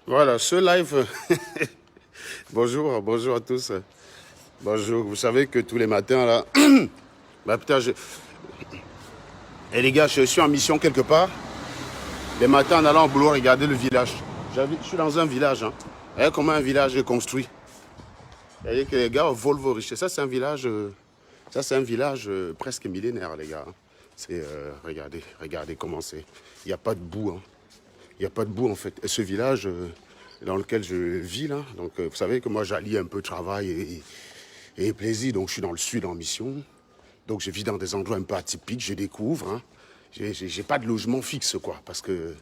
Voilà, ce live. Bonjour, bonjour à tous. Bonjour, vous savez que tous les matins, là... bah putain, Eh les gars, je suis en mission quelque part. Les matins, en allant au boulot, regarder le village. Je suis dans un village. Hein. Vous voyez comment un village est construit. Vous voyez que les gars volent vos richesses. Ça, c'est un village... ça, c'est un village presque millénaire, les gars. Hein. C'est... regardez comment c'est. Il n'y a pas de boue, hein. Il n'y a pas de boue en fait. Et ce village dans lequel je vis là, donc vous savez que moi j'allie un peu travail et plaisir, donc je suis dans le sud en mission. Donc je vis dans des endroits un peu atypiques, je découvre. Hein. J'ai pas de logement fixe quoi, parce que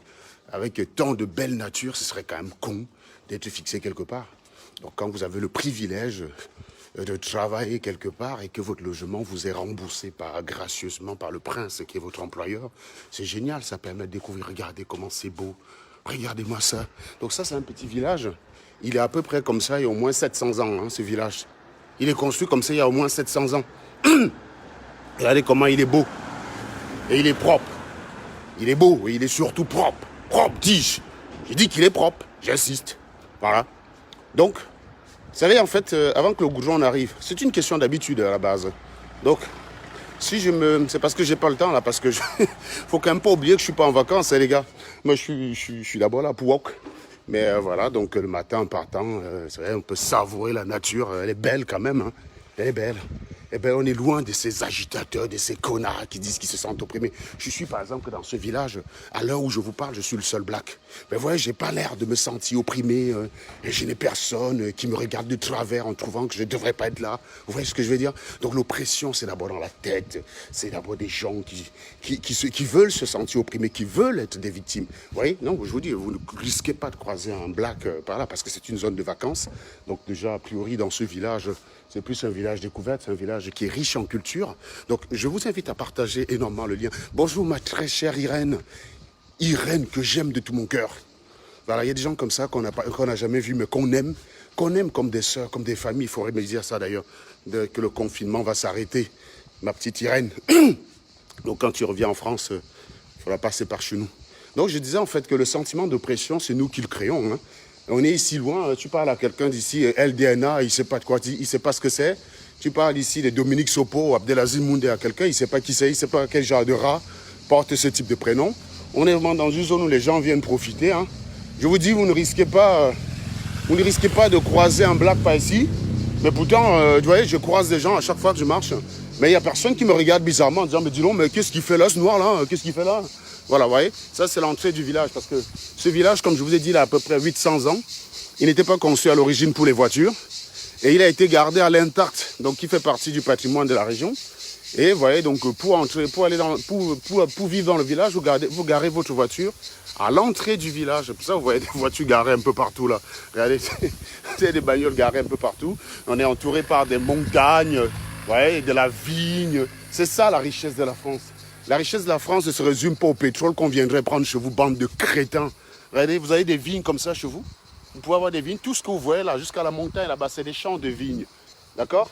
avec tant de belle nature, ce serait quand même con d'être fixé quelque part. Donc quand vous avez le privilège de travailler quelque part et que votre logement vous est remboursé gracieusement par le prince qui est votre employeur, c'est génial, ça permet de découvrir, regardez comment c'est beau, regardez-moi ça. Donc ça c'est un petit village, il est à peu près comme ça, il y a au moins 700 ans hein, ce village. Il est construit comme ça il y a au moins 700 ans. Regardez comment il est beau, et il est propre. Il est beau et il est surtout propre, propre dis-je. J'ai dit qu'il est propre, j'insiste, voilà. Donc, vous savez, en fait, avant que le goudron arrive, c'est une question d'habitude à la base. Donc, si je me... C'est parce que j'ai pas le temps, là, parce que... faut quand même pas oublier que je suis pas en vacances, hein, les gars. Moi, je suis d'abord là pour walk. Mais voilà, donc le matin, en partant, c'est vrai, on peut savourer la nature. Elle est belle quand même, hein. Elle est belle. Eh bien, on est loin de ces agitateurs, de ces connards qui disent qu'ils se sentent opprimés. Je suis, par exemple, dans ce village, à l'heure où je vous parle, je suis le seul black. Mais vous voyez, j'ai pas l'air de me sentir opprimé. Et je n'ai personne qui me regarde de travers en trouvant que je ne devrais pas être là. Vous voyez ce que je veux dire? Donc l'oppression, c'est d'abord dans la tête. C'est d'abord des gens qui veulent se sentir opprimés, qui veulent être des victimes. Vous voyez? Non, je vous dis, vous ne risquez pas de croiser un black par là, parce que c'est une zone de vacances. Donc déjà, a priori, dans ce village... C'est plus un village découverte, c'est un village qui est riche en culture. Donc, je vous invite à partager énormément le lien. Bonjour, ma très chère Irène. Irène que j'aime de tout mon cœur. Voilà, il y a des gens comme ça qu'on n'a jamais vus, mais qu'on aime comme des sœurs, comme des familles. Il faudrait me dire ça d'ailleurs, que le confinement va s'arrêter. Ma petite Irène. Donc, quand tu reviens en France, il faudra passer par chez nous. Donc, je disais en fait que le sentiment d'oppression, c'est nous qui le créons, hein. On est ici loin, tu parles à quelqu'un d'ici, LDNA, il ne sait pas de quoi, il ne sait pas ce que c'est. Tu parles ici de Dominique Sopo ou Abdelaziz Moundé à quelqu'un, il ne sait pas qui c'est, il ne sait pas quel genre de rat porte ce type de prénom. On est vraiment dans une zone où les gens viennent profiter. Hein. Je vous dis, vous ne risquez pas de croiser un black par ici. Mais pourtant, vous voyez, je croise des gens à chaque fois que je marche. Mais il n'y a personne qui me regarde bizarrement en disant, mais dis donc, mais qu'est-ce qu'il fait là, ce noir-là? Qu'est-ce qu'il fait là? Voilà, vous voyez, ça c'est l'entrée du village, parce que ce village, comme je vous ai dit, il a à peu près 800 ans. Il n'était pas conçu à l'origine pour les voitures. Et il a été gardé à l'intact, donc il fait partie du patrimoine de la région. Et vous voyez, donc pour vivre dans le village, vous garez votre voiture à l'entrée du village. Pour ça, vous voyez des voitures garées un peu partout là. Regardez, c'est des bagnoles garées un peu partout. On est entouré par des montagnes, vous voyez, de la vigne. C'est ça la richesse de la France. La richesse de la France ne se résume pas au pétrole qu'on viendrait prendre chez vous, bande de crétins. Regardez, vous avez des vignes comme ça chez vous. Vous pouvez avoir des vignes. Tout ce que vous voyez là, jusqu'à la montagne là-bas, c'est des champs de vignes. D'accord?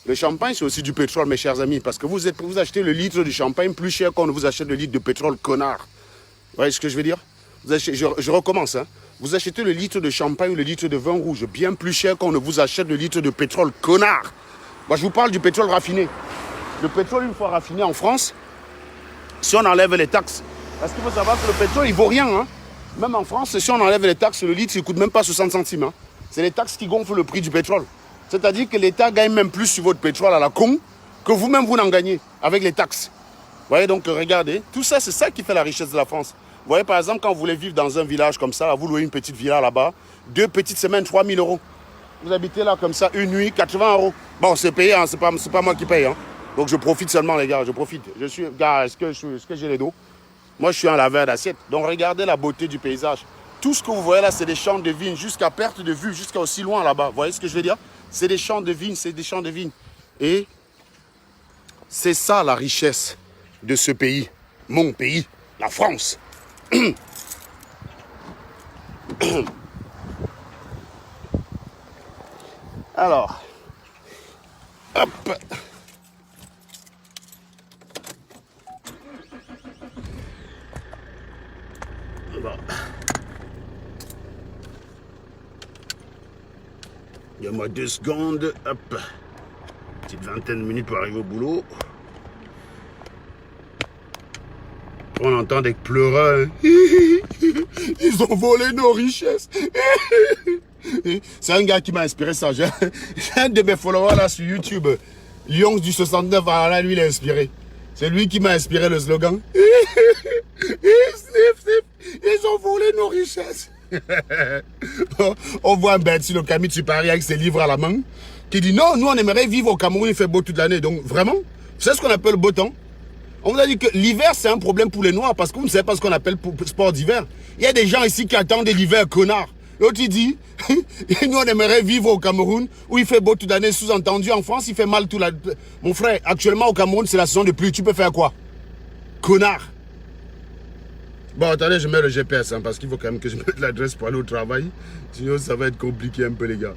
Le champagne, c'est aussi du pétrole, mes chers amis. Parce que vous achetez le litre de champagne plus cher qu'on ne vous achète le litre de pétrole, connard. Vous voyez ce que je veux dire? Je recommence. Hein. Vous achetez le litre de champagne ou le litre de vin rouge bien plus cher qu'on ne vous achète le litre de pétrole, connard. Moi, je vous parle du pétrole raffiné. Le pétrole, une fois raffiné en France, si on enlève les taxes, parce qu'il faut savoir que le pétrole, il ne vaut rien. Hein. Même en France, si on enlève les taxes, le litre, il ne coûte même pas 60 centimes. Hein. C'est les taxes qui gonflent le prix du pétrole. C'est-à-dire que l'État gagne même plus sur votre pétrole à la con que vous-même, vous n'en gagnez avec les taxes. Vous voyez, donc regardez, tout ça, c'est ça qui fait la richesse de la France. Vous voyez, par exemple, quand vous voulez vivre dans un village comme ça, là, vous louez une petite villa là-bas, 2 petites semaines, 3 000 euros. Vous habitez là comme ça, une nuit, 80 euros. Bon, c'est payé, hein, c'est pas moi qui paye. Hein. Donc je profite seulement, les gars, je profite. Gars, est-ce que j'ai les dos? Moi, je suis un laveur d'assiette. Donc regardez la beauté du paysage. Tout ce que vous voyez là, c'est des champs de vignes jusqu'à perte de vue, jusqu'à aussi loin là-bas. Vous voyez ce que je veux dire? C'est des champs de vignes, c'est des champs de vignes. Et c'est ça la richesse de ce pays, mon pays, la France. Alors, hop. Bon. Donne-moi 2 secondes, hop. Petite vingtaine de minutes pour arriver au boulot. On entend des pleureurs. Hein. Ils ont volé nos richesses. C'est un gars qui m'a inspiré ça. J'ai un de mes followers là sur YouTube, Lion du 69, là, lui il a inspiré. C'est lui qui m'a inspiré le slogan. Ils ont volé nos richesses. On voit un bête sur le camion de Paris avec ses livres à la main qui dit non, nous on aimerait vivre au Cameroun, il fait beau toute l'année. Donc vraiment, c'est ce qu'on appelle le beau temps. On vous a dit que l'hiver c'est un problème pour les Noirs parce que vous ne savez pas ce qu'on appelle sport d'hiver. Il y a des gens ici qui attendent l'hiver, connard. L'autre il dit, nous on aimerait vivre au Cameroun où il fait beau toute l'année, sous-entendu en France il fait mal toute l'année. Mon frère, actuellement au Cameroun c'est la saison de pluie, tu peux faire quoi? Connard. Bon, attendez, je mets le GPS, hein, parce qu'il faut quand même que je mette l'adresse pour aller au travail. Sinon, ça va être compliqué un peu, les gars.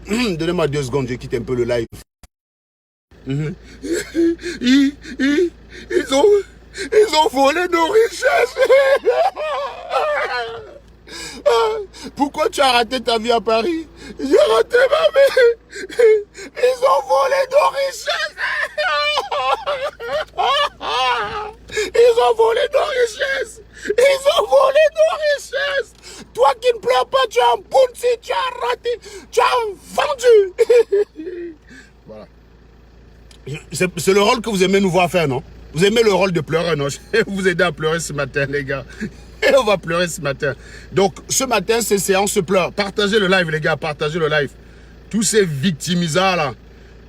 Donnez-moi 2 secondes, je quitte un peu le live. Ils ont volé nos richesses. Pourquoi tu as raté ta vie à Paris? J'ai raté ma vie. Ils ont volé nos richesses. Ils ont volé nos richesses. Ils ont volé nos richesses. Toi qui ne pleures pas, tu as un bounty, tu as raté, tu as vendu. Voilà. C'est le rôle que vous aimez nous voir faire, non? Vous aimez le rôle de pleureur, non? Je vais vous aider à pleurer ce matin, les gars. Et on va pleurer ce matin. Donc, ce matin, c'est séance pleure. Partagez le live, les gars, partagez le live. Tous ces victimisards là.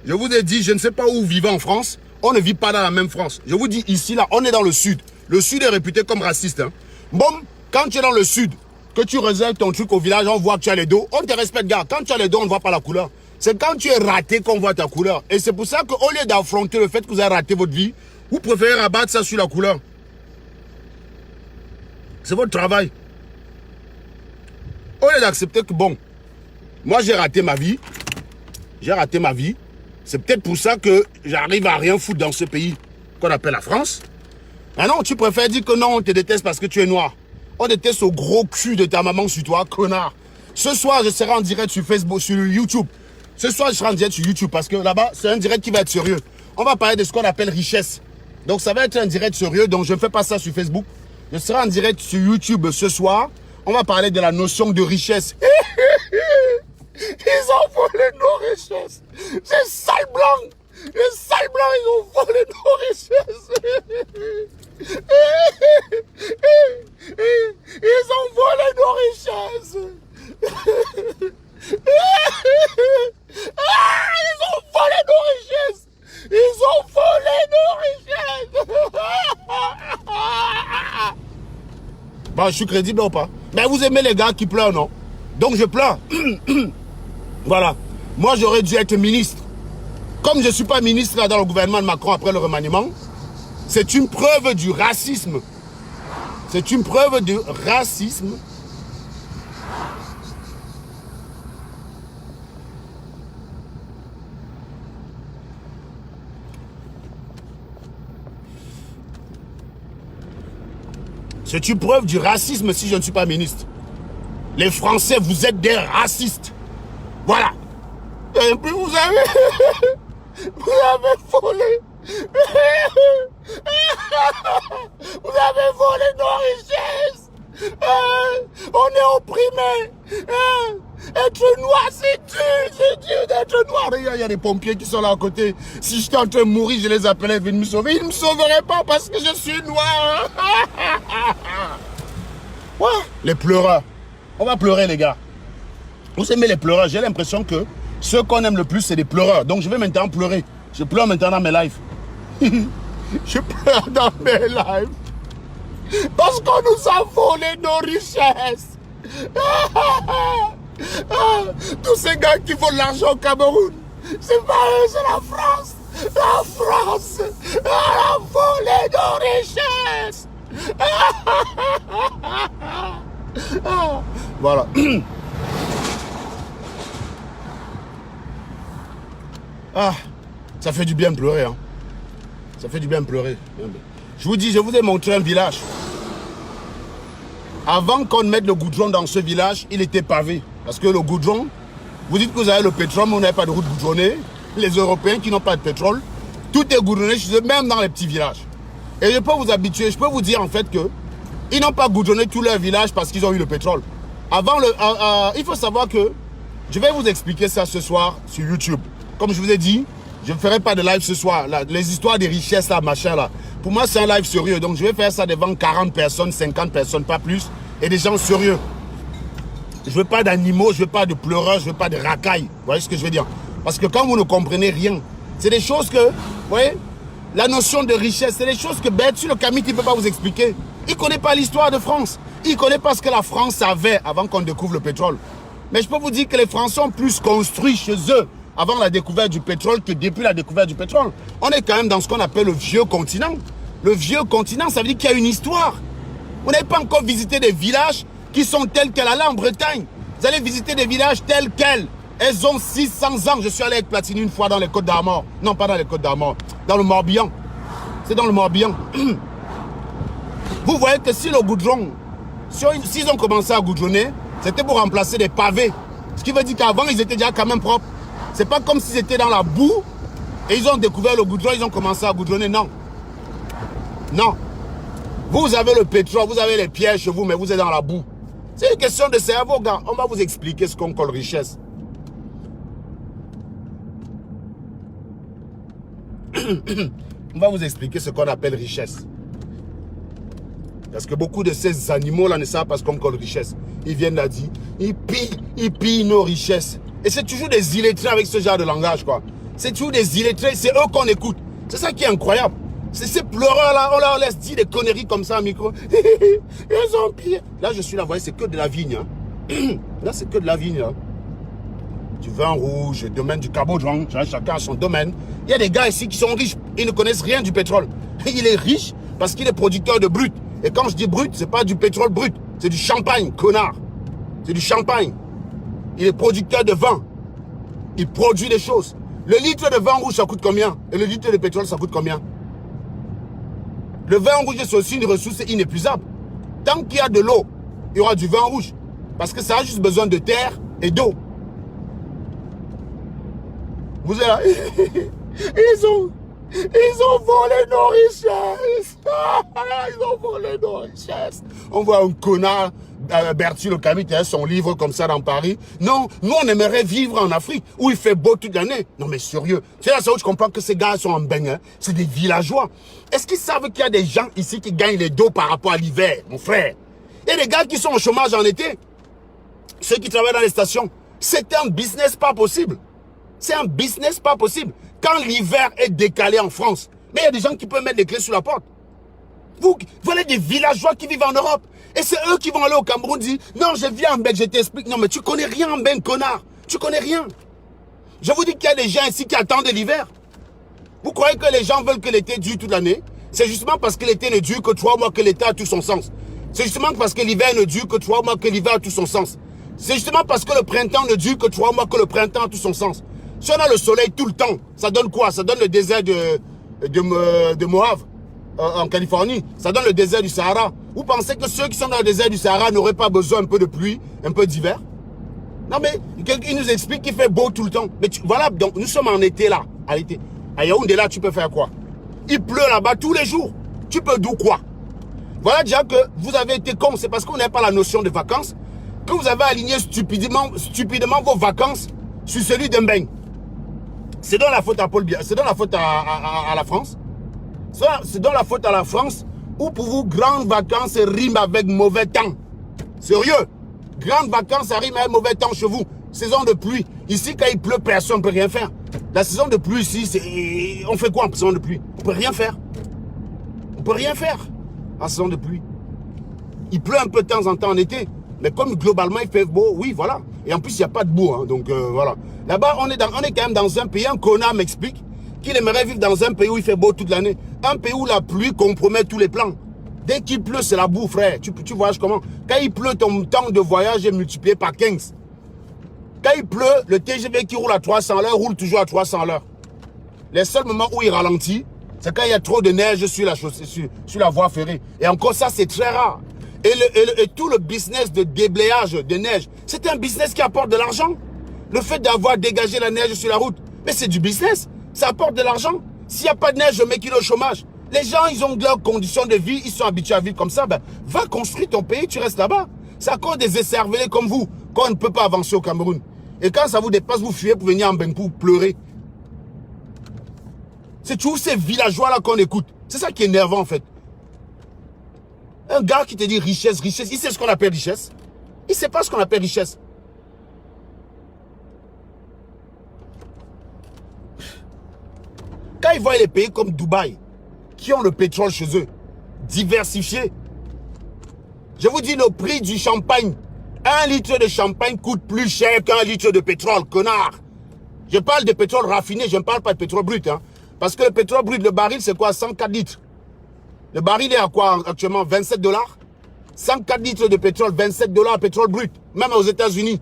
Je vous ai dit, je ne sais pas où vous vivez en France. On ne vit pas dans la même France. Je vous dis, ici, là, on est dans le sud. Le sud est réputé comme raciste. Hein. Bon, quand tu es dans le sud, que tu réserves ton truc au village, on voit que tu as les dos. On te respecte, gars. Quand tu as les dos, on ne voit pas la couleur. C'est quand tu es raté qu'on voit ta couleur. Et c'est pour ça qu'au lieu d'affronter le fait que vous avez raté votre vie, vous préférez rabattre ça sur la couleur. C'est votre travail. Au lieu d'accepter que, bon, moi j'ai raté ma vie. J'ai raté ma vie. C'est peut-être pour ça que j'arrive à rien foutre dans ce pays qu'on appelle la France. Ah non, tu préfères dire que non, on te déteste parce que tu es noir. On déteste au gros cul de ta maman sur toi, connard. Ce soir, je serai en direct sur Facebook, sur YouTube. Ce soir, je serai en direct sur YouTube parce que là-bas, c'est un direct qui va être sérieux. On va parler de ce qu'on appelle richesse. Donc, ça va être un direct sérieux. Donc, je ne fais pas ça sur Facebook. Je serai en direct sur YouTube ce soir. On va parler de la notion de richesse. Ils ont volé nos richesses. Ces sales blancs. Les sales blancs, ils ont volé nos richesses. Ils ont volé nos richesses. Ils ont volé nos richesses. Ils ont volé nos richesses. Bah, je suis crédible ou pas? Mais vous aimez les gars qui pleurent, non? Donc je pleure. Voilà. Moi, j'aurais dû être ministre. Comme je ne suis pas ministre là, dans le gouvernement de Macron après le remaniement, c'est une preuve du racisme. C'est une preuve de racisme. C'est une preuve du racisme si je ne suis pas ministre. Les Français, vous êtes des racistes. Voilà. Et puis vous avez volé. Vous avez volé nos richesses. On est opprimés. Être noir, c'est dur d'être noir. Regarde, il y a des pompiers qui sont là à côté. Si j'étais en train de mourir, je les appelais, ils viennent me sauver. Ils ne me sauveraient pas parce que je suis noir. Ouais, les pleureurs. On va pleurer, les gars. Vous aimez les pleureurs? J'ai l'impression que ceux qu'on aime le plus, c'est les pleureurs. Donc, je vais maintenant pleurer. Je pleure maintenant dans mes lives. Je pleure dans mes lives. Parce qu'on nous a volé nos richesses. Tous ces gars qui volent l'argent au Cameroun, c'est pas eux, c'est la France. La France a volé nos richesses. Voilà. Ah, ça fait du bien de pleurer. Hein. Ça fait du bien de pleurer. Je vous dis, je vous ai montré un village. Avant qu'on mette le goudron dans ce village, il était pavé. Parce que le goudron, vous dites que vous avez le pétrole, mais vous n'avez pas de route goudronnée. Les Européens qui n'ont pas de pétrole, tout est goudronné chez eux, même dans les petits villages. Et je peux vous habituer, je peux vous dire en fait que ils n'ont pas goudronné tout leur village parce qu'ils ont eu le pétrole. Avant il faut savoir que je vais vous expliquer ça ce soir sur YouTube. Comme je vous ai dit, je ne ferai pas de live ce soir. Là, les histoires des richesses, là, machin là. Pour moi, c'est un live sérieux. Donc, je vais faire ça devant 40 personnes, 50 personnes, pas plus. Et des gens sérieux. Je ne veux pas d'animaux, je ne veux pas de pleureurs, je ne veux pas de racailles. Vous voyez ce que je veux dire? Parce que quand vous ne comprenez rien, c'est des choses que, vous voyez, la notion de richesse, c'est des choses que sur le Camille, il ne peut pas vous expliquer. Il ne connaît pas l'histoire de France. Il ne connaît pas ce que la France avait avant qu'on découvre le pétrole. Mais je peux vous dire que les Français ont plus construit chez eux avant la découverte du pétrole que depuis la découverte du pétrole. On est quand même dans ce qu'on appelle le vieux continent. Le vieux continent, ça veut dire qu'il y a une histoire. Vous n'avez pas encore visité des villages qui sont tels quels. Allez en Bretagne, vous allez visiter des villages tels quels. Elles ont 600 ans. Je suis allé avec Platini une fois dans les Côtes d'Armor. Non, pas dans les Côtes d'Armor. Dans le Morbihan. C'est dans le Morbihan. Vous voyez que si le goudron, s'ils ont commencé à goudronner, c'était pour remplacer des pavés. Ce qui veut dire qu'avant, ils étaient déjà quand même propres. C'est pas comme s'ils étaient dans la boue et ils ont découvert le goudron, ils ont commencé à goudronner. Non. Non. Vous avez le pétrole, vous avez les pierres chez vous, mais vous êtes dans la boue. C'est une question de cerveau, gars. On va vous expliquer ce qu'on colle richesse. On va vous expliquer ce qu'on appelle richesse. Parce que beaucoup de ces animaux-là ne savent pas ce qu'on colle richesse. Ils viennent là dire, ils pillent nos richesses. Et c'est toujours des illettrés avec ce genre de langage, quoi. C'est toujours des illettrés, c'est eux qu'on écoute. C'est ça qui est incroyable. C'est ces pleureurs-là, on leur laisse dire des conneries comme ça au micro. Ils ont pillé. Là, je suis là, vous voyez, c'est que de la vigne. Hein. Là, c'est que de la vigne. Hein. Du vin rouge, le domaine du Cabodron, chacun a son domaine. Il y a des gars ici qui sont riches, ils ne connaissent rien du pétrole. Il est riche parce qu'il est producteur de brut. Et quand je dis brut, c'est pas du pétrole brut, c'est du champagne, connard. C'est du champagne. Il est producteur de vin. Il produit des choses. Le litre de vin rouge, ça coûte combien? Et le litre de pétrole, ça coûte combien? Le vin rouge, c'est aussi une ressource inépuisable. Tant qu'il y a de l'eau, il y aura du vin rouge. Parce que ça a juste besoin de terre et d'eau. Vous êtes là. Ils ont volé nos richesses. Ils ont volé nos richesses. On voit un connard, Bertie le Camille, qui a son livre comme ça dans Paris. Non, nous on aimerait vivre en Afrique où il fait beau toute l'année. Non mais sérieux, c'est là où je comprends que ces gars sont en baigne. Hein. C'est des villageois. Est-ce qu'ils savent qu'il y a des gens ici qui gagnent les dos par rapport à l'hiver, mon frère? Il y a des gars qui sont au chômage en été. Ceux qui travaillent dans les stations. C'est un business pas possible. C'est un business pas possible. Quand l'hiver est décalé en France, mais il y a des gens qui peuvent mettre les clés sur la porte. Vous voilà des villageois qui vivent en Europe. Et c'est eux qui vont aller au Cameroun dire, non, je viens en Belgique, je t'explique. Non, mais tu connais rien en Belgique, connard. Tu connais rien. Je vous dis qu'il y a des gens ici qui attendent l'hiver. Vous croyez que les gens veulent que l'été dure toute l'année? C'est justement parce que l'été ne dure que 3 mois que l'été a tout son sens. C'est justement parce que l'hiver ne dure que 3 mois que l'hiver a tout son sens. C'est justement parce que le printemps ne dure que 3 mois que le printemps a tout son sens. Si on a le soleil tout le temps, ça donne quoi? Ça donne le désert de Mojave, en Californie. Ça donne le désert du Sahara. Vous pensez que ceux qui sont dans le désert du Sahara n'auraient pas besoin un peu de pluie, un peu d'hiver? Non mais, il nous explique qu'il fait beau tout le temps. Mais voilà, donc nous sommes en été là. À l'été. À Yaoundé là, tu peux faire quoi? Il pleut là-bas tous les jours. Tu peux d'où quoi? Voilà déjà que vous avez été con. C'est parce que vous n'avez pas la notion de vacances que vous avez aligné stupidement vos vacances sur celui d'un beigne. C'est dans la faute à Paul Biya, c'est dans la faute à la France. C'est dans la faute à la France où pour vous, grandes vacances riment avec mauvais temps. Sérieux. Grandes vacances, ça rime avec mauvais temps chez vous. Saison de pluie. Ici, quand il pleut, personne ne peut rien faire. La saison de pluie ici, on fait quoi en saison de pluie? On peut rien faire. On peut rien faire en saison de pluie. Il pleut un peu de temps en temps en été. Mais comme globalement, il fait beau, oui, voilà. Et en plus, il n'y a pas de boue, hein, donc voilà. Là-bas, on est quand même dans un pays, un connard m'explique qu'il aimerait vivre dans un pays où il fait beau toute l'année. Un pays où la pluie compromet tous les plans. Dès qu'il pleut, c'est la boue, frère. Tu voyages comment? Quand il pleut, ton temps de voyage est multiplié par 15. Quand il pleut, le TGV qui roule à 300 à l'heure roule toujours à 300 à l'heure. Les seuls moments où il ralentit, c'est quand il y a trop de neige sur la chaussée, sur la voie ferrée. Et encore ça, c'est très rare. Et tout le business de déblayage de neige, c'est un business qui apporte de l'argent. Le fait d'avoir dégagé la neige sur la route, mais c'est du business. Ça apporte de l'argent. S'il n'y a pas de neige, je mets qu'il est au chômage. Les gens, ils ont leurs conditions de vie, ils sont habitués à vivre comme ça. Ben, va construire ton pays, tu restes là-bas. C'est à cause des écervelés comme vous qu'on ne peut pas avancer au Cameroun. Et quand ça vous dépasse, vous fuyez pour venir en Benkou pleurer. C'est toujours ces villageois-là qu'on écoute. C'est ça qui est énervant en fait. Un gars qui te dit richesse, richesse, il sait ce qu'on appelle richesse. Il ne sait pas ce qu'on appelle richesse. Quand ils voient les pays comme Dubaï, qui ont le pétrole chez eux, diversifié, je vous dis le prix du champagne. 1 litre de champagne coûte plus cher qu'1 litre de pétrole, connard. Je parle de pétrole raffiné, je ne parle pas de pétrole brut. Hein. Parce que le pétrole brut, le baril, c'est quoi? 104 litres. Le baril est à quoi actuellement? 27 $. 104 litres de pétrole, 27 $, pétrole brut. Même aux États-Unis.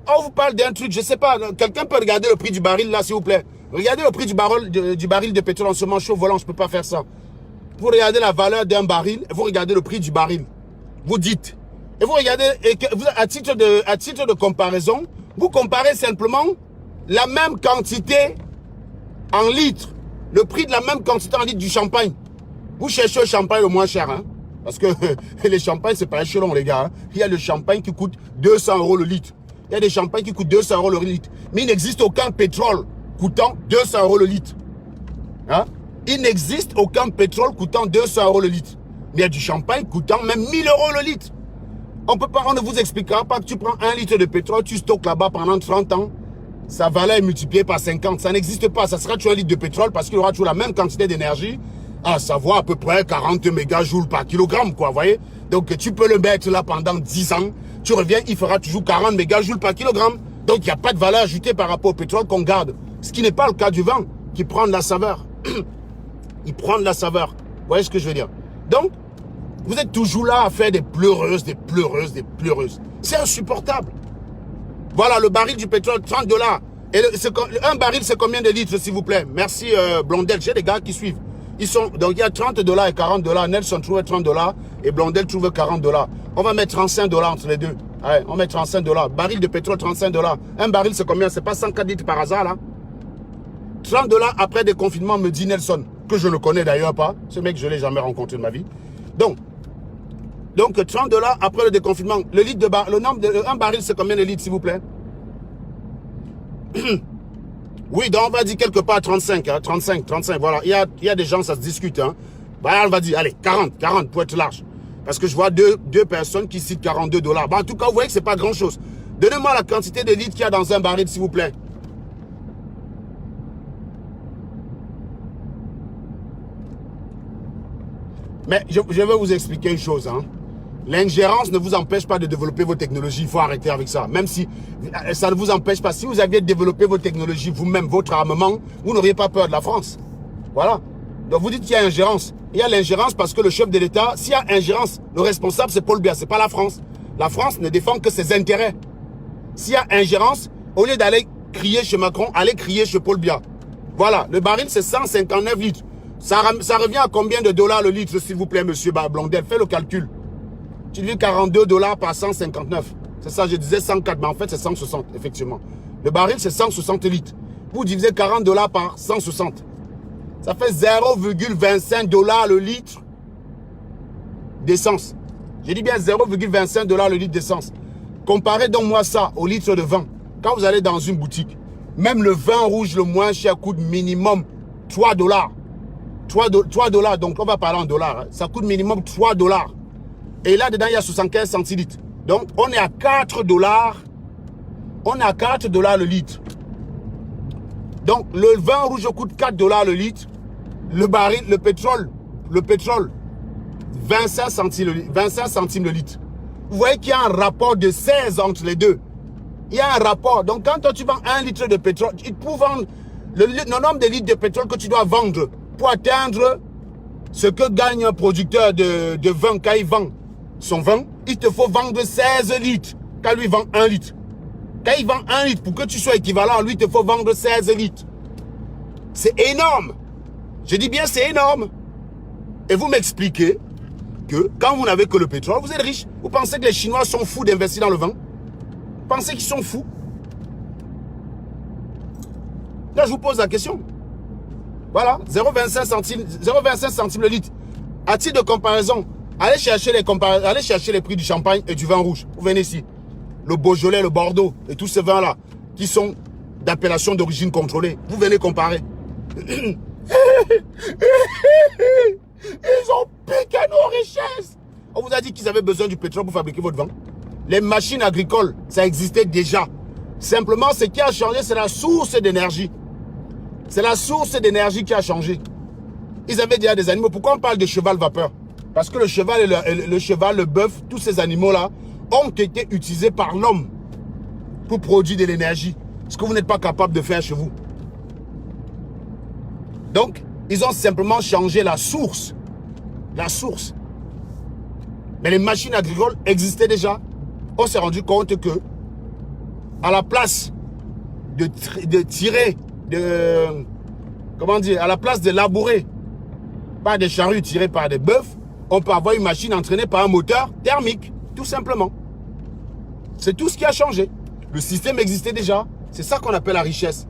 On vous parle d'un truc, je ne sais pas. Quelqu'un peut regarder le prix du baril là, s'il vous plaît. Regardez le prix du baril de pétrole en ce moment. Je suis au volant, je ne peux pas faire ça. Vous regardez la valeur d'un baril, et vous regardez le prix du baril. Vous dites. Et vous regardez, à titre de comparaison, vous comparez simplement la même quantité en litres. Le prix de la même quantité en litres du champagne. Vous cherchez le champagne le moins cher. Hein, parce que les champagnes, c'est pas échelon, les gars. Hein. Il y a le champagne qui coûte 200 € le litre. Il y a des champagnes qui coûtent 200 € le litre. Mais il n'existe aucun pétrole coûtant 200 € le litre. Hein? Il n'existe aucun pétrole coûtant 200 € le litre. Mais il y a du champagne coûtant même 1000 € le litre. On ne vous expliquera pas que tu prends 1 litre de pétrole, tu stockes là-bas pendant 30 ans. Sa valeur est multipliée par 50. Ça n'existe pas. Ça sera toujours 1 litre de pétrole parce qu'il aura toujours la même quantité d'énergie. À savoir à peu près 40 mégajoules par kilogramme, quoi, vous voyez. Donc, tu peux le mettre là pendant 10 ans. Tu reviens, il fera toujours 40 mégajoules par kilogramme. Donc, il n'y a pas de valeur ajoutée par rapport au pétrole qu'on garde. Ce qui n'est pas le cas du vin, qui prend de la saveur. Il prend de la saveur. Vous voyez ce que je veux dire? Donc, vous êtes toujours là à faire des pleureuses, des pleureuses, des pleureuses. C'est insupportable. Voilà, le baril du pétrole, 30 $. Et un baril, c'est combien de litres, s'il vous plaît? Merci, Blondel. J'ai des gars qui suivent. Donc, il y a 30 $ et 40 $. Nelson trouve 30 $ et Blondel trouve 40 $. On va mettre 35 $ entre les deux. Ouais, on met 35 $. Baril de pétrole, 35 $. Un baril, c'est combien? C'est pas 104 litres par hasard, là? 30 $ après déconfinement, me dit Nelson, que je ne connais d'ailleurs pas. Ce mec, je ne l'ai jamais rencontré de ma vie. Donc 30 $ après le déconfinement. Le litre de un baril, c'est combien de litres, s'il vous plaît? Oui, donc on va dire quelque part 35, hein, 35, voilà. Il y a des gens, ça se discute. Hein. Bah, on va dire, allez, 40 pour être large. Parce que je vois deux personnes qui citent 42 $. Bah, en tout cas, vous voyez que ce n'est pas grand-chose. Donnez-moi la quantité de litres qu'il y a dans un baril, s'il vous plaît. Mais je vais vous expliquer une chose. Hein. L'ingérence ne vous empêche pas de développer vos technologies. Il faut arrêter avec ça. Même si ça ne vous empêche pas. Si vous aviez développé vos technologies vous-même, votre armement, vous n'auriez pas peur de la France. Voilà. Donc vous dites qu'il y a ingérence. Il y a l'ingérence parce que le chef de l'État, s'il y a ingérence, le responsable c'est Paul Biya, c'est pas la France. La France ne défend que ses intérêts. S'il y a ingérence, au lieu d'aller crier chez Macron, allez crier chez Paul Biya. Voilà. Le baril c'est 159 litres. Ça revient à combien de dollars le litre, s'il vous plaît, monsieur Blondel? Fais le calcul. Tu dis 42 $ par 159. C'est ça, je disais 104, mais en fait, c'est 160, effectivement. Le baril, c'est 160 litres. Vous divisez 40 $ par 160. Ça fait 0,25 $ le litre d'essence. J'ai dit bien 0,25 $ le litre d'essence. Comparez donc moi ça au litre de vin. Quand vous allez dans une boutique, même le vin rouge le moins cher coûte minimum 3 $. 3 $, donc on va parler en dollars. Hein. Ça coûte minimum 3 $. Et là-dedans, il y a 75 centilitres. Donc, on est à 4 $. On est à 4 $ le litre. Donc, le vin rouge coûte 4 $ le litre. Le baril, le pétrole, 25 centimes le litre. Vous voyez qu'il y a un rapport de 16 entre les deux. Il y a un rapport. Donc, quand toi, tu vends 1 litre de pétrole, pour vendre le nombre de litres de pétrole que tu dois vendre pour atteindre ce que gagne un producteur de vin quand il vend son vin, il te faut vendre 16 litres quand lui vend 1 litre. Quand il vend 1 litre, pour que tu sois équivalent, lui, il te faut vendre 16 litres. C'est énorme. Je dis bien, c'est énorme. Et vous m'expliquez que quand vous n'avez que le pétrole, vous êtes riche. Vous pensez que les Chinois sont fous d'investir dans le vin? Vous pensez qu'ils sont fous? Là, je vous pose la question. Voilà, 0,25 centimes le litre. À titre de comparaison, allez chercher les prix du champagne et du vin rouge. Vous venez ici. Le Beaujolais, le Bordeaux et tous ces vins-là qui sont d'appellation d'origine contrôlée. Vous venez comparer. Ils ont piqué nos richesses. On vous a dit qu'ils avaient besoin du pétrole pour fabriquer votre vin. Les machines agricoles, ça existait déjà. Simplement, ce qui a changé, c'est la source d'énergie. C'est la source d'énergie qui a changé. Ils avaient déjà des animaux. Pourquoi on parle de cheval vapeur? Parce que le cheval, le bœuf, tous ces animaux-là ont été utilisés par l'homme pour produire de l'énergie. Ce que vous n'êtes pas capable de faire chez vous. Donc, ils ont simplement changé la source. La source. Mais les machines agricoles existaient déjà. On s'est rendu compte que, à la place de tirer, comment dire, à la place de labourer par des charrues tirées par des bœufs, on peut avoir une machine entraînée par un moteur thermique, tout simplement. C'est tout ce qui a changé. Le système existait déjà. C'est ça qu'on appelle la richesse.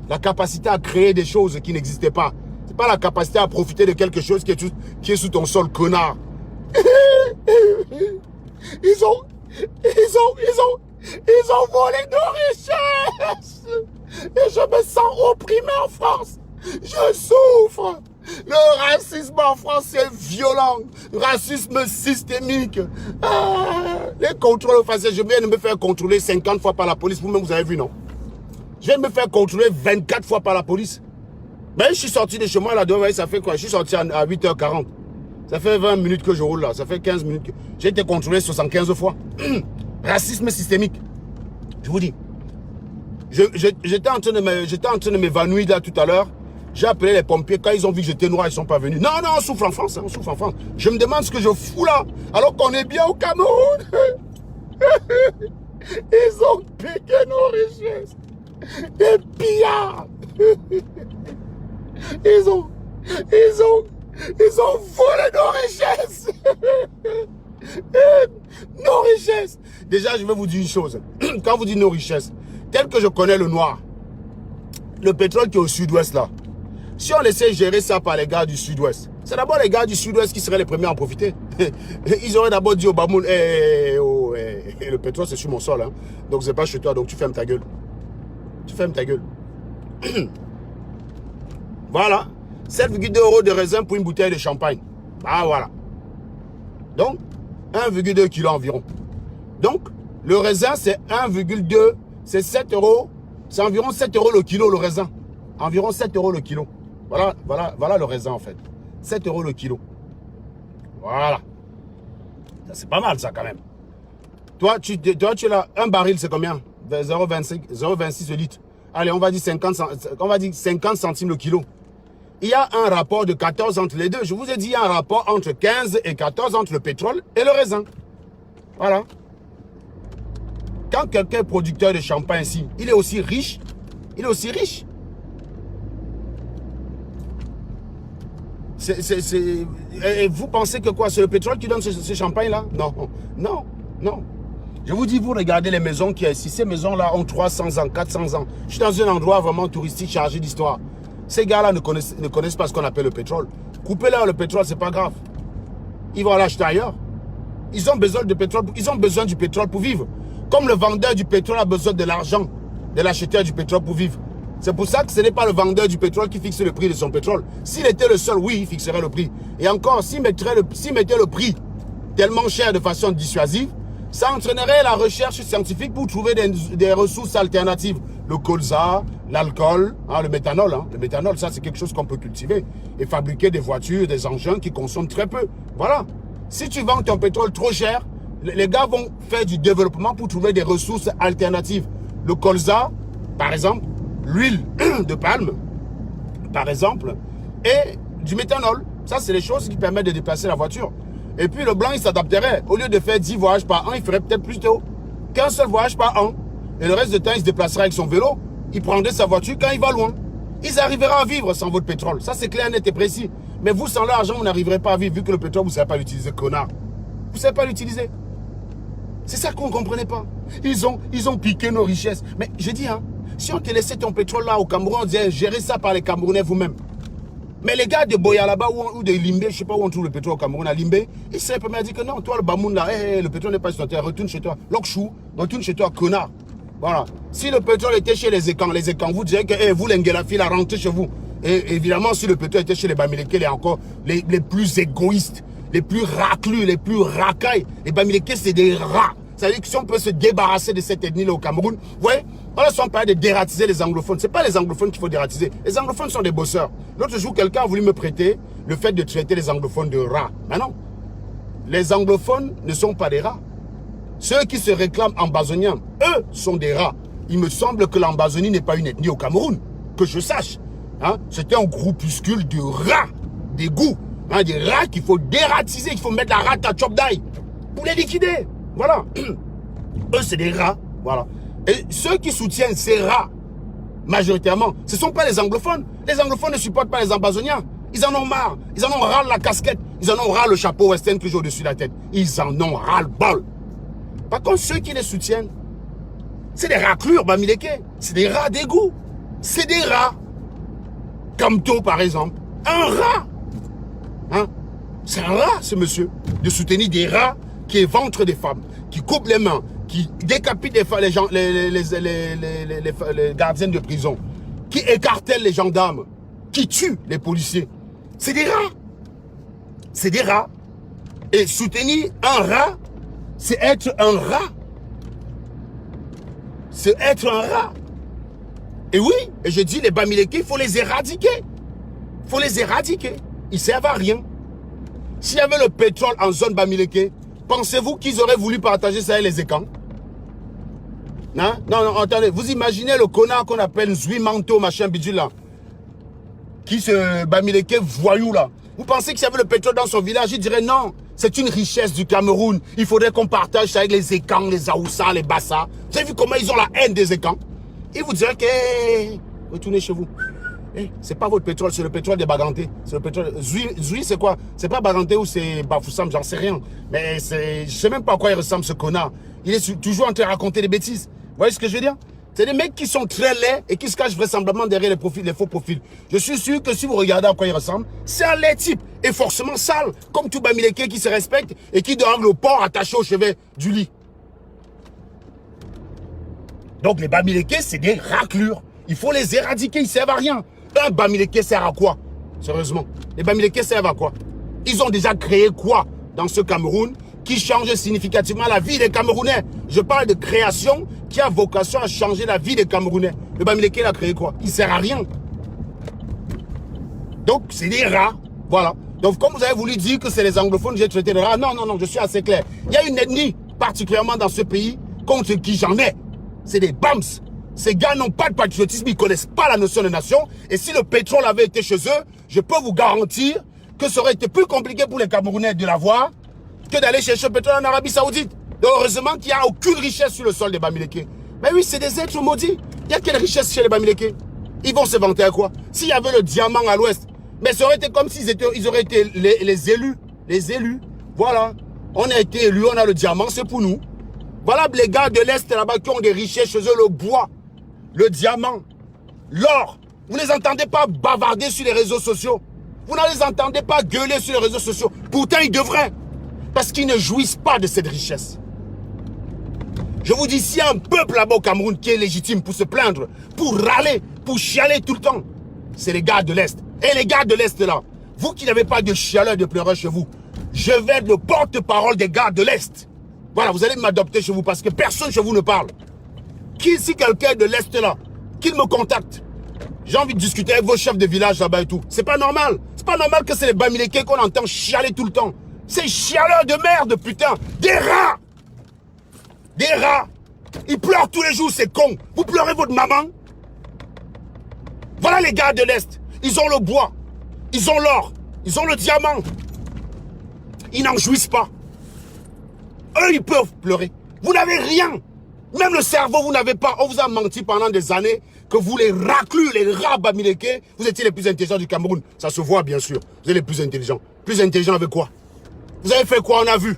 La capacité à créer des choses qui n'existaient pas. C'est pas la capacité à profiter de quelque chose qui est sous ton sol, connard. Ils ont volé nos richesses. Et je me sens opprimé en France. Je souffre. Le racisme en France est violent. Racisme systémique. Les contrôles faciaux. Je viens de me faire contrôler 50 fois par la police. Vous-même, vous avez vu, non? Je viens de me faire contrôler 24 fois par la police. Ben, je suis sorti de chez moi là, ça fait quoi? Je suis sorti à 8h40. Ça fait 20 minutes que je roule là. Ça fait 15 minutes que j'ai été contrôlé 75 fois. Racisme systémique. Je vous dis. J'étais en train de m'évanouir là tout à l'heure. J'ai appelé les pompiers. Quand ils ont vu que j'étais noir, ils ne sont pas venus. Non, non, on souffre en France. Hein, on souffre en France. Je me demande ce que je fous là. Alors qu'on est bien au Cameroun. Ils ont piqué nos richesses. Des pillards. Ils ont volé nos richesses. Nos richesses. Déjà, je vais vous dire une chose. Quand vous dites nos richesses, tel que je connais le noir, le pétrole qui est au sud-ouest là, si on laissait gérer ça par les gars du sud-ouest, c'est d'abord les gars du sud-ouest qui seraient les premiers à en profiter. Ils auraient d'abord dit au Bamoun, le pétrole c'est sur mon sol, hein. Donc c'est pas chez toi, donc tu fermes ta gueule. Tu fermes ta gueule. Voilà. 7,2 € de raisin pour une bouteille de champagne. Ah voilà. Donc, 1,2 kg environ. Donc, le raisin c'est 1,2, c'est 7 €. C'est environ 7 € le kilo le raisin. Environ 7 € le kilo. Voilà le raisin en fait. 7 € le kilo. Voilà. C'est pas mal ça quand même. Toi, tu es là, un baril c'est combien? 0,26 le litre. Allez, on va dire 50 centimes le kilo. Il y a un rapport de 14 entre les deux. Je vous ai dit, il y a un rapport entre 15 et 14 entre le pétrole et le raisin. Voilà. Quand quelqu'un est producteur de champagne ici, il est aussi riche. Il est aussi riche. Et vous pensez que quoi? C'est le pétrole qui donne ce champagne-là? Non, non, non. Je vous dis, vous regardez les maisons qu'il y a ici. Ces maisons-là ont 300 ans, 400 ans. Je suis dans un endroit vraiment touristique chargé d'histoire. Ces gars-là ne connaissent pas ce qu'on appelle le pétrole. Coupez-leur le pétrole, c'est pas grave. Ils vont l'acheter ailleurs. Ils ont besoin de pétrole. Ils ont besoin du pétrole pour vivre. Comme le vendeur du pétrole a besoin de l'argent de l'acheteur du pétrole pour vivre. C'est pour ça que ce n'est pas le vendeur du pétrole qui fixe le prix de son pétrole. S'il était le seul, oui, il fixerait le prix. Et encore, s'il mettait le prix tellement cher de façon dissuasive, ça entraînerait la recherche scientifique pour trouver des ressources alternatives. Le colza, l'alcool, hein, le méthanol. Hein. Le méthanol, ça c'est quelque chose qu'on peut cultiver et fabriquer des voitures, des engins qui consomment très peu. Voilà. Si tu vends ton pétrole trop cher, Les gars vont faire du développement pour trouver des ressources alternatives. Le colza, par exemple, l'huile de palme, par exemple, et du méthanol. Ça, c'est les choses qui permettent de déplacer la voiture. Et puis, le blanc, il s'adapterait. Au lieu de faire 10 voyages par an, il ferait peut-être plutôt qu'un seul voyage par an. Et le reste du temps, il se déplacerait avec son vélo. Il prendrait sa voiture quand il va loin. Ils arriveront à vivre sans votre pétrole. Ça, c'est clair, net et précis. Mais vous, sans l'argent, vous n'arriverez pas à vivre, vu que le pétrole, vous ne savez pas l'utiliser, connard. Vous ne savez pas l'utiliser. C'est ça qu'on ne comprenait pas. Ils ont piqué nos richesses. Mais je dis, hein, si on te laissait ton pétrole là au Cameroun, on disait, gérez ça par les Camerounais vous-même. Mais les gars de Boya là-bas ou de Limbé, je ne sais pas où on trouve le pétrole au Cameroun, à Limbé, ils seraient premiers à dire que non, toi le Bamoun là, le pétrole n'est pas sur terre, retourne chez toi. Lokchou, retourne chez toi, connard. Voilà. Si le pétrole était chez les Écans, vous diriez que vous, l'Engelafi, là, rentrez chez vous. Et évidemment, si le pétrole était chez les Bamileke, les encore les plus égoïstes, les plus raclus, les plus racailles. Les Bamileke, c'est des rats. Ça veut dire que si on peut se débarrasser de cette ethnie-là au Cameroun, vous voyez, on ne sont pas de dératiser les anglophones. Ce n'est pas les anglophones qu'il faut dératiser. Les anglophones sont des bosseurs. L'autre jour, quelqu'un a voulu me prêter le fait de traiter les anglophones de rats. Mais non. Les anglophones ne sont pas des rats. Ceux qui se réclament ambazoniens, eux, sont des rats. Il me semble que l'Ambazonie n'est pas une ethnie au Cameroun, que je sache. Hein? C'était un groupuscule de rats, des goûts, hein, des rats qu'il faut dératiser, qu'il faut mettre la rate à chop d'ail pour les liquider. Voilà. Eux, c'est des rats. Voilà. Et ceux qui soutiennent ces rats, majoritairement, ce ne sont pas les anglophones. Les anglophones ne supportent pas les ambazoniens. Ils en ont marre. Ils en ont ras la casquette. Ils en ont ras le chapeau western que j'ai au-dessus de la tête. Ils en ont ras le bol. Par contre, ceux qui les soutiennent, c'est des raclures, Bamileke. C'est des rats d'égout. C'est des rats. Kamto, par exemple. Un rat. Hein? C'est un rat, ce monsieur. De soutenir des rats qui éventrent des femmes, qui coupent les mains, qui décapitent les gens, les gardiens de prison, qui écartèlent les gendarmes, qui tuent les policiers. C'est des rats. C'est des rats. Et soutenir un rat, c'est être un rat. C'est être un rat. Et oui, et je dis, les Bamileke, il faut les éradiquer. Il faut les éradiquer. Ils ne servent à rien. S'il y avait le pétrole en zone Bamileke, pensez-vous qu'ils auraient voulu partager ça avec les Écans? Hein? Non, non, attendez. Vous imaginez le connard qu'on appelle Zui Manto, machin bidule là, qui se Bamileke voyou là. Vous pensez que s'il y avait le pétrole dans son village, il dirait non, c'est une richesse du Cameroun. Il faudrait qu'on partage ça avec les Écans, les Aoussa, les Bassa. Vous avez vu comment ils ont la haine des Écans? Ils vous diraient que retournez chez vous. C'est pas votre pétrole, c'est le pétrole des Bagantés. C'est le pétrole. Zui, c'est quoi? C'est pas Baganté ou c'est Bafoussam, j'en sais rien. Mais je sais même pas à quoi il ressemble ce connard. Il est toujours en train de raconter des bêtises. Vous voyez ce que je veux dire? C'est des mecs qui sont très laids et qui se cachent vraisemblablement derrière les profils, les faux profils. Je suis sûr que si vous regardez à quoi il ressemble, c'est un laid type et forcément sale, comme tout Bamileke qui se respecte et qui dort le porc attaché au chevet du lit. Donc les Bamileke, c'est des raclures. Il faut les éradiquer, ils servent à rien. Un Bamileke sert à quoi? Sérieusement. Les Bamileke servent à quoi? Ils ont déjà créé quoi dans ce Cameroun qui change significativement la vie des Camerounais? Je parle de création qui a vocation à changer la vie des Camerounais. Le Bamileke, il a créé quoi? Il sert à rien. Donc, c'est des rats. Voilà. Donc, comme vous avez voulu dire que c'est les anglophones que j'ai traité de rats, non, non, non, je suis assez clair. Il y a une ethnie, particulièrement dans ce pays, contre qui j'en ai. C'est des BAMS. Ces gars n'ont pas de patriotisme, ils ne connaissent pas la notion de nation. Et si le pétrole avait été chez eux, je peux vous garantir que ça aurait été plus compliqué pour les Camerounais de l'avoir que d'aller chercher le pétrole en Arabie Saoudite. Donc heureusement qu'il n'y a aucune richesse sur le sol des Bamileke. Mais oui, c'est des êtres maudits. Il y a quelle richesse chez les Bamileke? Ils vont se vanter à quoi? S'il y avait le diamant à l'ouest, mais ça aurait été comme s'ils auraient été les élus. Les élus. Voilà. On a été élus, on a le diamant, c'est pour nous. Voilà les gars de l'Est là-bas qui ont des richesses chez eux, le bois, le diamant, l'or. Vous ne les entendez pas bavarder sur les réseaux sociaux. Vous ne les entendez pas gueuler sur les réseaux sociaux. Pourtant, ils devraient. Parce qu'ils ne jouissent pas de cette richesse. Je vous dis, s'il y a un peuple là-bas au Cameroun qui est légitime pour se plaindre, pour râler, pour chialer tout le temps, c'est les gars de l'Est. Et les gars de l'Est là, vous qui n'avez pas de chialeur de pleureur chez vous, je vais être le porte-parole des gars de l'Est. Voilà, vous allez m'adopter chez vous parce que personne chez vous ne parle. Si quelqu'un est de l'Est là, qu'il me contacte. J'ai envie de discuter avec vos chefs de village là-bas et tout. C'est pas normal. C'est pas normal que c'est les Bamileke qu'on entend chialer tout le temps. C'est chialeurs de merde, putain. Des rats. Des rats. Ils pleurent tous les jours, c'est con. Vous pleurez votre maman. Voilà les gars de l'Est. Ils ont le bois. Ils ont l'or. Ils ont le diamant. Ils n'en jouissent pas. Eux, ils peuvent pleurer. Vous n'avez rien. Même le cerveau, vous n'avez pas. On vous a menti pendant des années que vous, les raclus, les rats bamileke, vous étiez les plus intelligents du Cameroun. Ça se voit, bien sûr. Vous êtes les plus intelligents. Plus intelligents avec quoi? Vous avez fait quoi? On a vu.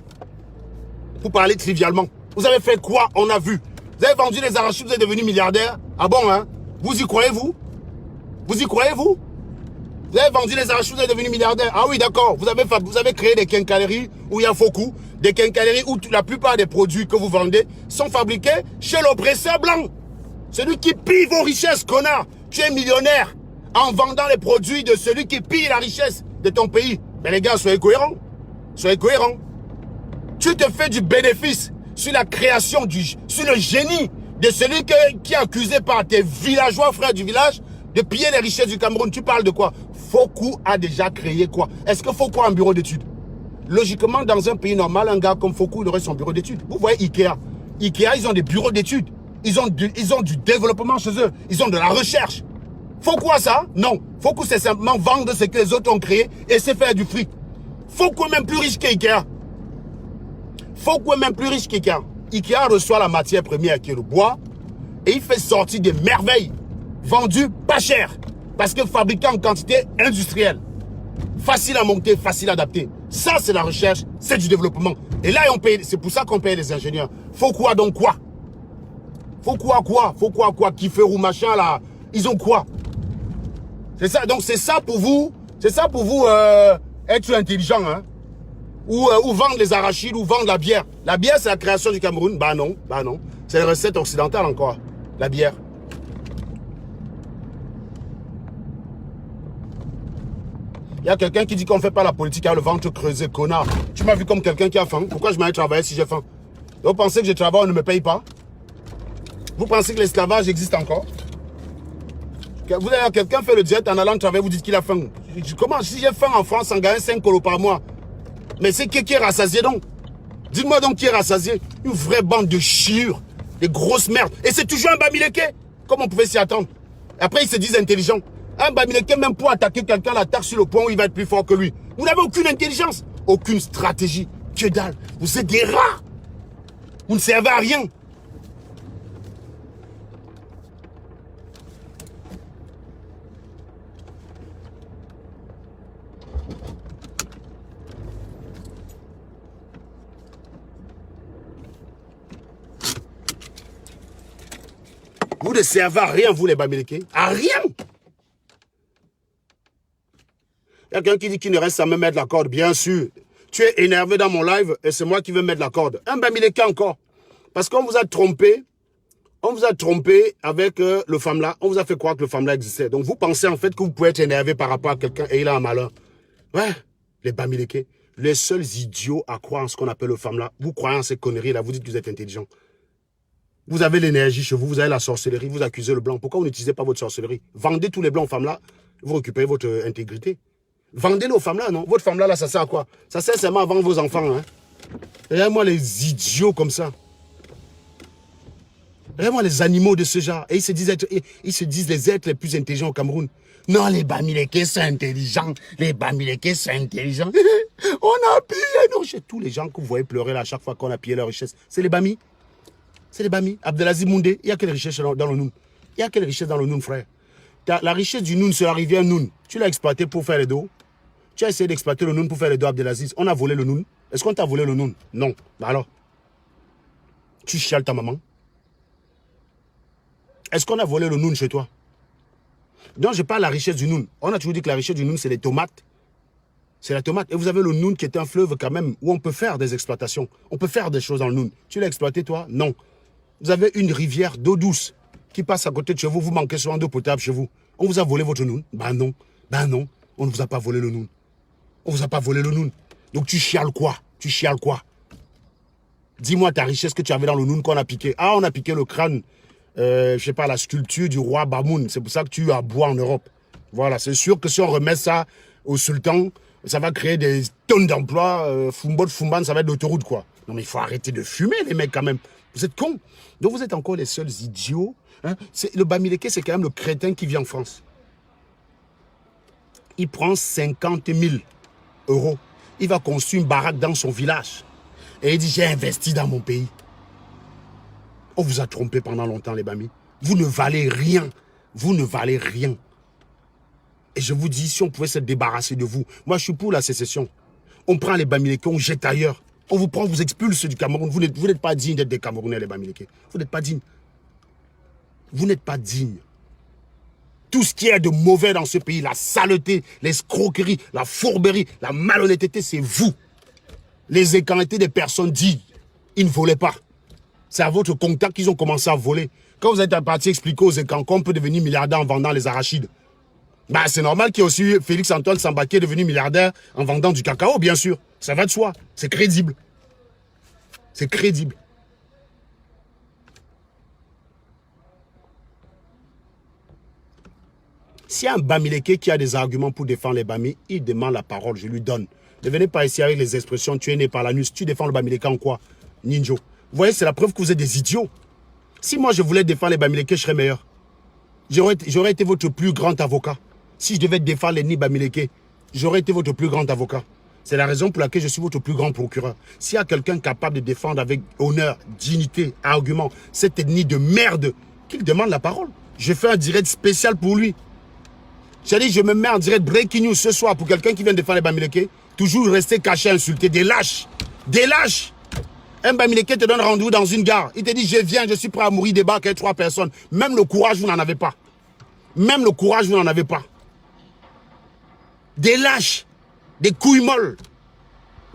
Pour parler trivialement. Vous avez fait quoi? On a vu. Vous avez vendu les arachides, vous êtes devenu milliardaire. Ah bon, hein? Vous y croyez, vous? Vous y croyez, vous? Vous avez vendu les arachides, vous êtes devenu milliardaire. Ah oui, d'accord. Vous avez créé des quincailleries où il y a faux coups. Des quincailleries où la plupart des produits que vous vendez sont fabriqués chez l'oppresseur blanc. Celui qui pille vos richesses, connard. Tu es millionnaire en vendant les produits de celui qui pille la richesse de ton pays. Mais les gars, soyez cohérents. Soyez cohérents. Tu te fais du bénéfice sur la création, sur le génie de celui qui est accusé par tes villageois, frères du village, de piller les richesses du Cameroun. Tu parles de quoi? Fokou a déjà créé quoi? Est-ce que Fokou a un bureau d'études? Logiquement, dans un pays normal, un gars comme Fokou, il aurait son bureau d'études. Vous voyez Ikea. Ikea, ils ont des bureaux d'études. Ils ont du développement chez eux. Ils ont de la recherche. Fokou a ça? Non. Fokou, c'est simplement vendre ce que les autres ont créé et c'est faire du fric. Fokou est même plus riche qu'Ikea. Fokou est même plus riche qu'Ikea. Ikea reçoit la matière première qui est le bois et il fait sortir des merveilles vendues pas cher parce que fabriquées en quantité industrielle. Facile à monter, facile à adapter. Ça, c'est la recherche, c'est du développement. Et là, c'est pour ça qu'on paye les ingénieurs. Fokou a donc quoi? Fokou a quoi? Fokou a quoi? Kiffer ou machin là? Ils ont quoi? C'est ça. Donc c'est ça pour vous. C'est ça pour vous être intelligent, hein? Ou vendre les arachides, ou vendre la bière. La bière, c'est la création du Cameroun. Bah non, bah non. C'est la recette occidentale encore. La bière. Il y a quelqu'un qui dit qu'on ne fait pas la politique à le ventre creusé, connard. Tu m'as vu comme quelqu'un qui a faim. Pourquoi je m'allais travailler si j'ai faim? Vous pensez que je travaille, on ne me paye pas? Vous pensez que l'esclavage existe encore? Vous avez quelqu'un fait le diète en allant travailler, vous dites qu'il a faim. Comment? Si j'ai faim en France, en gagnant 5 colos par mois. Mais c'est qui est rassasié donc? Dites-moi donc qui est rassasié. Une vraie bande de chiures, des grosses merdes. Et c'est toujours un bamileke. Comment on pouvait s'y attendre? Après, ils se disent intelligents. Un bamileke, même pour attaquer quelqu'un, l'attaque sur le point où il va être plus fort que lui. Vous n'avez aucune intelligence, aucune stratégie. Que dalle. Vous êtes des rats. Vous ne servez à rien. Vous ne servez à rien, vous les bamileke. À rien. Il y a quelqu'un qui dit qu'il ne reste à me mettre la corde. Bien sûr. Tu es énervé dans mon live et c'est moi qui veux mettre la corde. Un bamileke encore. Parce qu'on vous a trompé. On vous a trompé avec le femme-là. On vous a fait croire que le femme-là existait. Donc vous pensez en fait que vous pouvez être énervé par rapport à quelqu'un et il a un malheur. Ouais. Les bamileke. Les seuls idiots à croire en ce qu'on appelle le femme-là. Vous croyez en ces conneries-là. Vous dites que vous êtes intelligent. Vous avez l'énergie chez vous, vous avez la sorcellerie, vous accusez le blanc. Pourquoi vous n'utilisez pas votre sorcellerie? Vendez tous les blancs aux femmes-là, vous récupérez votre intégrité. Vendez-les aux femmes-là, non? Votre femme-là, ça sert à quoi? Ça sert seulement à vendre vos enfants. Hein? Regardez-moi les idiots comme ça. Regardez-moi les animaux de ce genre. Et ils se disent les êtres les plus intelligents au Cameroun. Non, les bamileke sont intelligents. Les bamileke sont intelligents. On a pillé nos richesses. Tous les gens que vous voyez pleurer là à chaque fois qu'on a pillé leurs richesses, c'est les bamis. C'est les bamis. Abdelaziz Moundé, il y a quelle richesse dans le Noun? Il y a quelle richesse dans le Noun, frère? La richesse du Noun, c'est la rivière Noun. Tu l'as exploité pour faire les dos. Tu as essayé d'exploiter le Noun pour faire les dos, Abdelaziz. On a volé le Noun. Est-ce qu'on t'a volé le Noun? Non. Bah alors? Tu chiales ta maman? Est-ce qu'on a volé le Noun chez toi? Non, je parle de la richesse du Noun. On a toujours dit que la richesse du Noun, c'est les tomates. C'est la tomate. Et vous avez le Noun qui est un fleuve quand même où on peut faire des exploitations. On peut faire des choses dans le Noun. Tu l'as exploité, toi? Non. Vous avez une rivière d'eau douce qui passe à côté de chez vous. Vous manquez souvent d'eau potable chez vous. On vous a volé votre Noun? Ben non. Ben non. On ne vous a pas volé le Noun. On ne vous a pas volé le Noun. Donc tu chiales quoi? Tu chiales quoi? Dis-moi ta richesse que tu avais dans le Noun qu'on a piqué. Ah, on a piqué le crâne, je sais pas, la sculpture du roi Bamoun. C'est pour ça que tu as bois en Europe. Voilà, c'est sûr que si on remet ça au sultan, ça va créer des tonnes d'emplois. Fumban, ça va être l'autoroute, quoi. Non, mais il faut arrêter de fumer, les mecs, quand même. Vous êtes cons. Donc vous êtes encore les seuls idiots. Hein? Le Bamileke, c'est quand même le crétin qui vit en France. Il prend 50 000 euros. Il va construire une baraque dans son village. Et il dit, j'ai investi dans mon pays. On vous a trompé pendant longtemps, les Bamis. Vous ne valez rien. Vous ne valez rien. Et je vous dis, si on pouvait se débarrasser de vous, moi je suis pour la sécession. On prend les Bamileke, on jette ailleurs. On vous prend, on vous expulse du Cameroun. Vous n'êtes pas digne d'être des Camerounais, les Bamileke. Vous n'êtes pas digne. Vous n'êtes pas digne. Tout ce qui est de mauvais dans ce pays, la saleté, l'escroquerie, la fourberie, la malhonnêteté, c'est vous. Les écans étaient des personnes dignes. Ils ne volaient pas. C'est à votre contact qu'ils ont commencé à voler. Quand vous êtes parti expliquer aux écans qu'on peut devenir milliardaire en vendant les arachides, bah, c'est normal qu'il y ait aussi Félix-Antoine Samba qui est devenu milliardaire en vendant du cacao, bien sûr. Ça va de soi. C'est crédible. C'est crédible. S'il y a un Bamileke qui a des arguments pour défendre les Bamis, il demande la parole, je lui donne. Ne venez pas ici avec les expressions, tu es né par l'anus, tu défends le Bamileke en quoi, Ninjo? Vous voyez, c'est la preuve que vous êtes des idiots. Si moi je voulais défendre les Bamileke, je serais meilleur. J'aurais été votre plus grand avocat. Si je devais défendre les Ni Bamileke, j'aurais été votre plus grand avocat. C'est la raison pour laquelle je suis votre plus grand procureur. S'il y a quelqu'un capable de défendre avec honneur, dignité, argument, cette ethnie de merde, qu'il demande la parole. Je fais un direct spécial pour lui. J'ai dit, je me mets en direct breaking news ce soir pour quelqu'un qui vient défendre les Bamileke. Toujours rester caché, insulté. Des lâches. Des lâches. Un Bamileke te donne rendez-vous dans une gare. Il te dit, je viens, je suis prêt à mourir, débarque avec 3 personnes. Même le courage, vous n'en avez pas. Même le courage, vous n'en avez pas. Des lâches. Des couilles molles.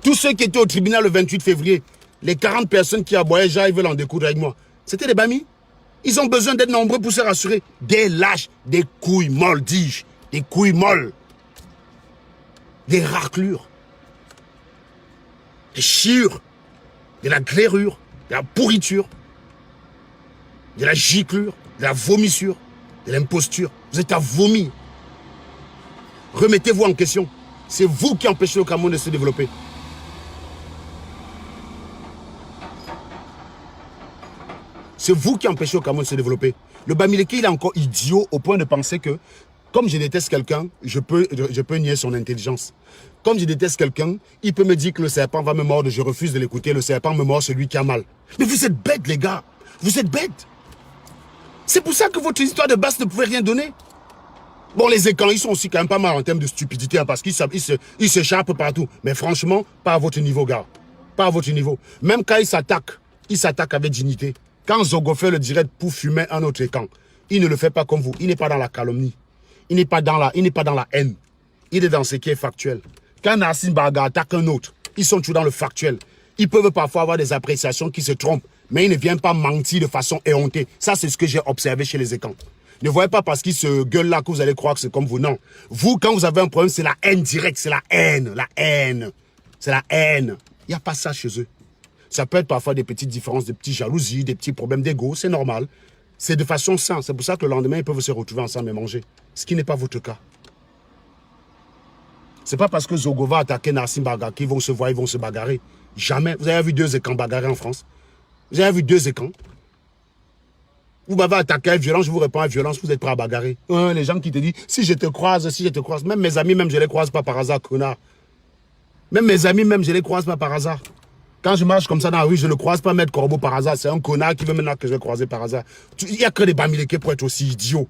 Tous ceux qui étaient au tribunal le 28 février, les 40 personnes qui aboyaient, genre, ils veulent en découdre avec moi. C'était des Bamis. Ils ont besoin d'être nombreux pour se rassurer. Des lâches. Des couilles molles, dis-je. Des couilles molles. Des raclures. Des chiures. De la glairure. De la pourriture. De la giclure. De la vomissure. De l'imposture. Vous êtes à vomir. Remettez-vous en question. C'est vous qui empêchez le Cameroun de se développer. C'est vous qui empêchez le Cameroun de se développer. Le Bamileke, il est encore idiot au point de penser que comme je déteste quelqu'un, je peux nier son intelligence. Comme je déteste quelqu'un, il peut me dire que le serpent va me mordre, je refuse de l'écouter, le serpent me mord celui qui a mal. Mais vous êtes bêtes, les gars. Vous êtes bêtes. C'est pour ça que votre histoire de base ne pouvait rien donner. Bon, les écans, ils sont aussi quand même pas mal en termes de stupidité, hein, parce qu'ils s'échappent partout. Mais franchement, pas à votre niveau, gars. Pas à votre niveau. Même quand ils s'attaquent avec dignité. Quand Zogo fait le direct pour fumer un autre écan, il ne le fait pas comme vous. Il n'est pas dans la calomnie. Il n'est pas dans la haine. Il est dans ce qui est factuel. Quand Nassim Baga attaque un autre, ils sont toujours dans le factuel. Ils peuvent parfois avoir des appréciations qui se trompent, mais ils ne viennent pas mentir de façon éhontée. Ça, c'est ce que j'ai observé chez les écans. Ne voyez pas parce qu'ils se gueulent là que vous allez croire que c'est comme vous. Non. Vous, quand vous avez un problème, c'est la haine directe. C'est la haine. La haine. C'est la haine. Il n'y a pas ça chez eux. Ça peut être parfois des petites différences, des petites jalousies, des petits problèmes d'ego. C'est normal. C'est de façon saine. C'est pour ça que le lendemain, ils peuvent se retrouver ensemble et manger. Ce qui n'est pas votre cas. C'est pas parce que Zogo va attaquer Nassim Baga qu'ils vont se voir, ils vont se bagarrer. Jamais. Vous avez vu 2 écans bagarrer en France? Vous avez vu 2 écans? Vous m'avez attaqué avec violence, je vous réponds avec violence, vous êtes prêt à bagarrer. Les gens qui te disent, si je te croise, même mes amis, même je les croise pas par hasard, connard. Même mes amis, même je les croise pas par hasard. Quand je marche comme ça dans la rue, je ne croise pas Maître Corbeau par hasard. C'est un connard qui veut maintenant que je vais croiser par hasard. Il n'y a que des Bamileke pour être aussi idiots.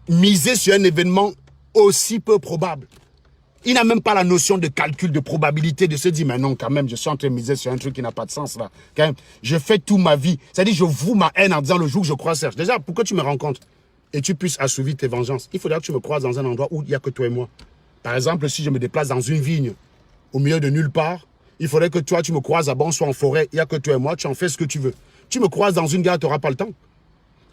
Miser sur un événement aussi peu probable. Il n'a même pas la notion de calcul, de probabilité, de se dire, mais non, quand même, je suis en train de miser sur un truc qui n'a pas de sens, là. Quand même, je fais toute ma vie. C'est-à-dire, je voue ma haine en disant le jour que je croise Serge. Déjà, pour que tu me rencontres et tu puisses assouvir tes vengeances, il faudra que tu me croises dans un endroit où il n'y a que toi et moi. Par exemple, si je me déplace dans une vigne, au milieu de nulle part, il faudrait que toi, tu me croises à Bonsoir en forêt, il n'y a que toi et moi, tu en fais ce que tu veux. Tu me croises dans une gare, tu n'auras pas le temps.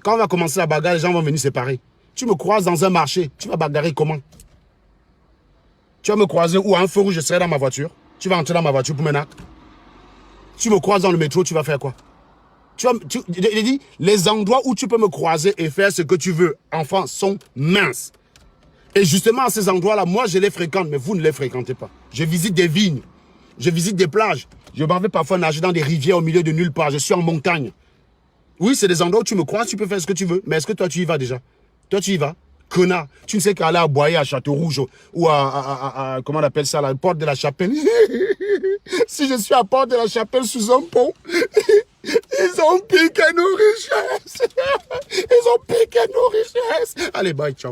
Quand on va commencer la bagarre, les gens vont venir séparer. Tu me croises dans un marché, tu vas bagarrer comment? Tu vas me croiser ou à un feu rouge, je serai dans ma voiture. Tu vas entrer dans ma voiture pour me Tu me croises dans le métro, tu vas faire quoi? Il dit, les endroits où tu peux me croiser et faire ce que tu veux, enfants, sont minces. Et justement, à ces endroits-là, moi, je les fréquente, mais vous ne les fréquentez pas. Je visite des vignes. Je visite des plages. Je m'en vais parfois nager dans des rivières au milieu de nulle part. Je suis en montagne. Oui, c'est des endroits où tu me crois, tu peux faire ce que tu veux. Mais est-ce que toi, tu y vas déjà? Toi, tu y vas? Connard. Tu ne sais qu'aller à Boyer, à Château-Rouge ou comment on appelle ça, la porte de la Chapelle. Si je suis à porte de la Chapelle sous un pont, ils ont piqué nos richesses. Ils ont piqué nos richesses. Allez, bye, ciao.